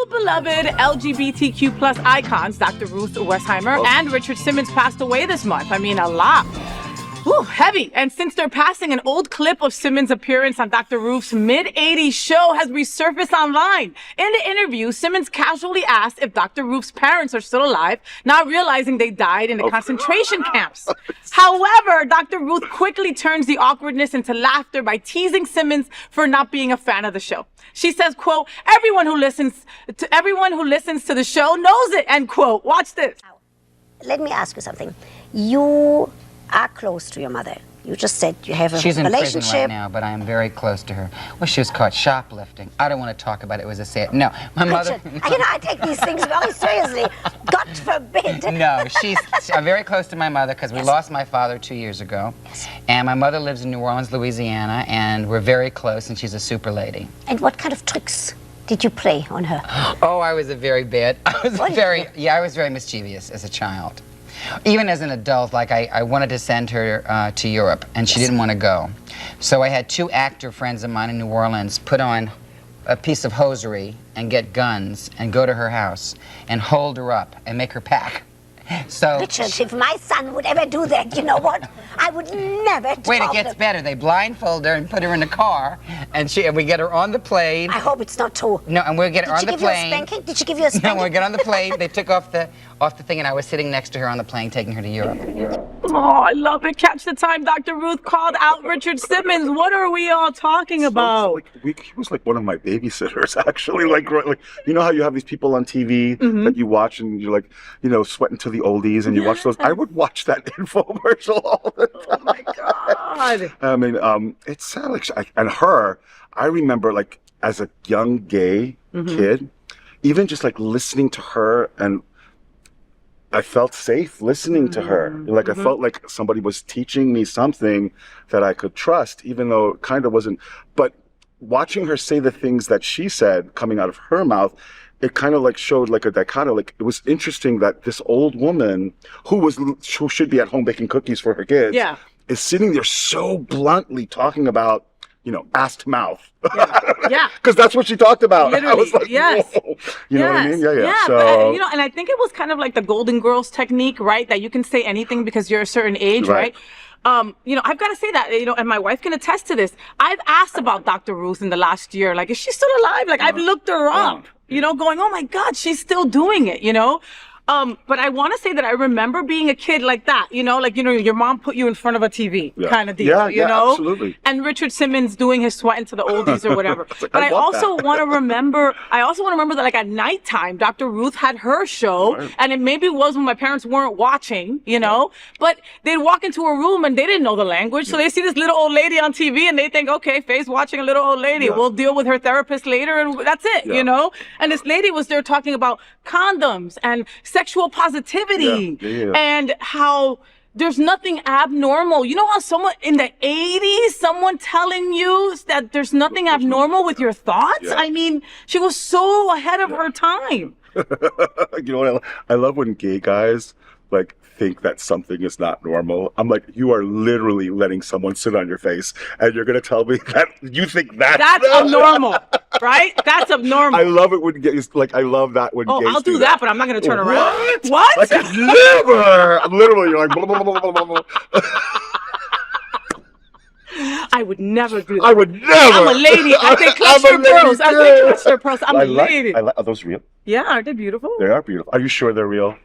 beloved LGBTQ plus icons, Dr. Ruth Westheimer and Richard Simmons passed away this month. I mean, a lot. Whew, heavy. And since their passing, an old clip of Simmons' appearance on Dr. Ruth's mid-'80s show has resurfaced online. In the interview, Simmons casually asked if Dr. Ruth's parents are still alive, not realizing they died in the concentration camps. However, Dr. Ruth quickly turns the awkwardness into laughter by teasing Simmons for not being a fan of the show. She says, quote, everyone who listens to the show knows it, end quote. Watch this. Let me ask you something. You are close to your mother. You just said you have a She's in relationship. prison right now, but I am very close to her. Well, she was caught shoplifting. I don't want to talk about it. It was a sad... No, my mother... I take these things very seriously. God forbid. No, I'm very close to my mother because we lost my father 2 years ago. Yes. And my mother lives in New Orleans, Louisiana, and we're very close, and she's a super lady. And what kind of tricks did you play on her? Oh, I was very mischievous as a child. Even as an adult, like I wanted to send her to Europe, and she didn't want to go. So I had two actor friends of mine in New Orleans put on a piece of hosiery and get guns and go to her house and hold her up and make her pack. So Richard, if my son would ever do that, you know what? I would never talk. Wait, it gets better. They blindfold her and put her in the car, and we get her on the plane. I hope it's not true. No, and we'll get her on the plane. Did she give you a spanking? No, we get on the plane. They took off the thing, and I was sitting next to her on the plane, taking her to Europe. Oh, I love it. Catch the time Dr. Ruth called out Richard Simmons. What are we all talking about? He was like one of my babysitters, actually. Like you know how you have these people on TV that you watch, and you're like, sweating to the oldies, and you watch those. I would watch that infomercial all the time. Oh my God. I mean, it's sad. And her, I remember, like, as a young gay kid, even just like listening to her, and I felt safe listening to her. Like I felt like somebody was teaching me something that I could trust, even though it kind of wasn't. But watching her say the things that she said coming out of her mouth, it kind of like showed like a dichotomy. Like it was interesting that this old woman who should be at home baking cookies for her kids is sitting there so bluntly talking about, ass to mouth. Yeah. Because that's what she talked about. Literally, I was like, yes. whoa. You know what I mean? Yeah. Yeah, So, but, and I think it was kind of like the Golden Girls technique, right? That you can say anything because you're a certain age, right? I've got to say that, and my wife can attest to this. I've asked about Dr. Ruth in the last year, like, is she still alive? Like, I've looked her up, going, oh my God, she's still doing it, But I want to say that I remember being a kid like that, your mom put you in front of a TV kind of deal, you know? Absolutely. And Richard Simmons doing his sweat into the oldies or whatever. But I also want to remember that like at nighttime, Dr. Ruth had her show, and it maybe was when my parents weren't watching, but they'd walk into a room and they didn't know the language. So they see this little old lady on TV and they think, okay, Faye's watching a little old lady. We'll deal with her therapist later and that's it, And this lady was there talking about condoms and sexual positivity and how there's nothing abnormal. You know how someone in the 80s, someone telling you that there's nothing abnormal with your thoughts? Yeah. I mean, she was so ahead of her time. You know what? I love when gay guys like think that something is not normal. I'm like, you are literally letting someone sit on your face, and you're gonna tell me that you think that's abnormal, right? That's abnormal. I love it when gays I love that when gays I'll do that, but I'm not gonna turn around. What? I could never. Literally, you're like. Blah, blah, blah, blah, blah, blah. I would never do that. I would never. I'm a lady. I think cluster pearls. I think cluster pearls. I'm a lady. Are those real? Yeah, aren't they beautiful? They are beautiful. Are you sure they're real?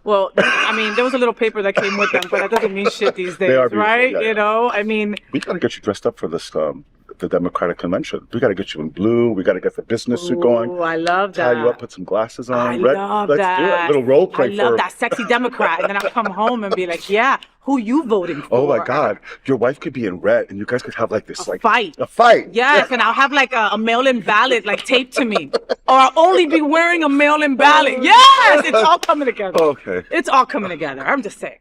Well, I mean, there was a little paper that came with them, but that doesn't mean shit these days, right? Yeah. I mean... We gotta get you dressed up for this, the Democratic Convention. We gotta get you in blue. We gotta get the business suit going. Oh, I love that. Tie you up, put some glasses on. I love that. Let's do it. A little role play. I love that sexy Democrat. And then I'll come home and be like, yeah, who you voting for? Oh my God. Your wife could be in red and you guys could have like this fight. A fight. Yes, and I'll have like a mail-in ballot like taped to me. Or I'll only be wearing a mail-in ballot. Yes! It's all coming together. Okay. It's all coming together. I'm just saying.